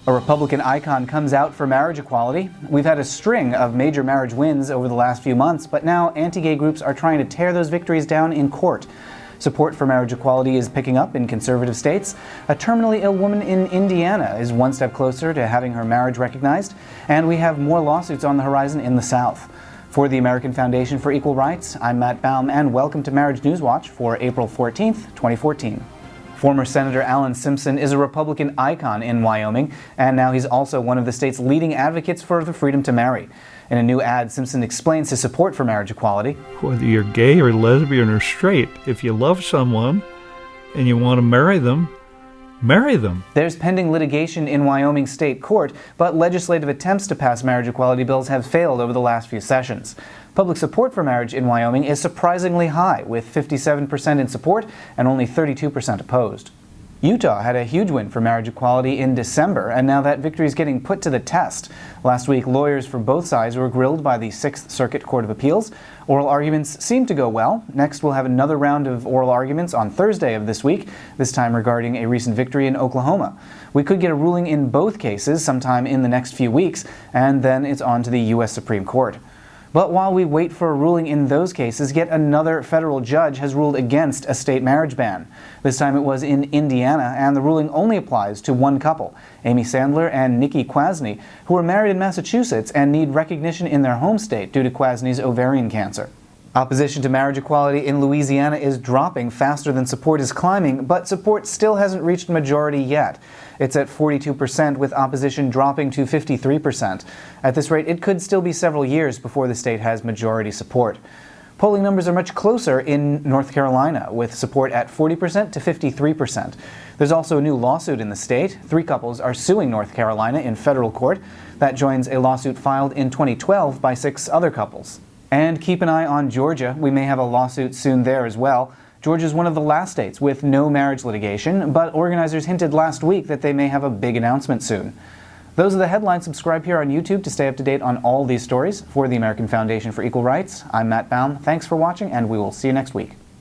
A Republican icon comes out for marriage equality. We've had a string of major marriage wins over the last few months, but now anti-gay groups are trying to tear those victories down in court. Support for marriage equality is picking up in conservative states. A terminally ill woman in Indiana is one step closer to having her marriage recognized, and we have more lawsuits on the horizon in the South. For the American Foundation for Equal Rights, I'm Matt Baum, and welcome to Marriage News Watch for April 14th, 2014. Former Senator Alan Simpson is a Republican icon in Wyoming, and now he's also one of the state's leading advocates for the freedom to marry. In a new ad, Simpson explains his support for marriage equality. Whether you're gay or lesbian or straight, if you love someone and you want to marry them, marry them. There's pending litigation in Wyoming State Court, but legislative attempts to pass marriage equality bills have failed over the last few sessions. Public support for marriage in Wyoming is surprisingly high, with 57% in support and only 32% opposed. Utah had a huge win for marriage equality in December, and now that victory is getting put to the test. Last week, lawyers for both sides were grilled by the 6th Circuit Court of Appeals. Oral arguments seem to go well. Next, we'll have another round of oral arguments on Thursday of this week, this time regarding a recent victory in Oklahoma. We could get a ruling in both cases sometime in the next few weeks, and then it's on to the U.S. Supreme Court. But while we wait for a ruling in those cases, yet another federal judge has ruled against a state marriage ban. This time it was in Indiana, and the ruling only applies to one couple, Amy Sandler and Nikki Kwasny, who are married in Massachusetts and need recognition in their home state due to Kwasny's ovarian cancer. Opposition to marriage equality in Louisiana is dropping faster than support is climbing, but support still hasn't reached majority yet. It's at 42%, with opposition dropping to 53%. At this rate, it could still be several years before the state has majority support. Polling numbers are much closer in North Carolina, with support at 40% to 53%. There's also a new lawsuit in the state. 3 couples are suing North Carolina in federal court. That joins a lawsuit filed in 2012 by 6 other couples. And keep an eye on Georgia. We may have a lawsuit soon there as well. Georgia is one of the last states with no marriage litigation, but organizers hinted last week that they may have a big announcement soon. Those are the headlines. Subscribe here on YouTube to stay up to date on all these stories. For the American Foundation for Equal Rights, I'm Matt Baum. Thanks for watching, and we will see you next week.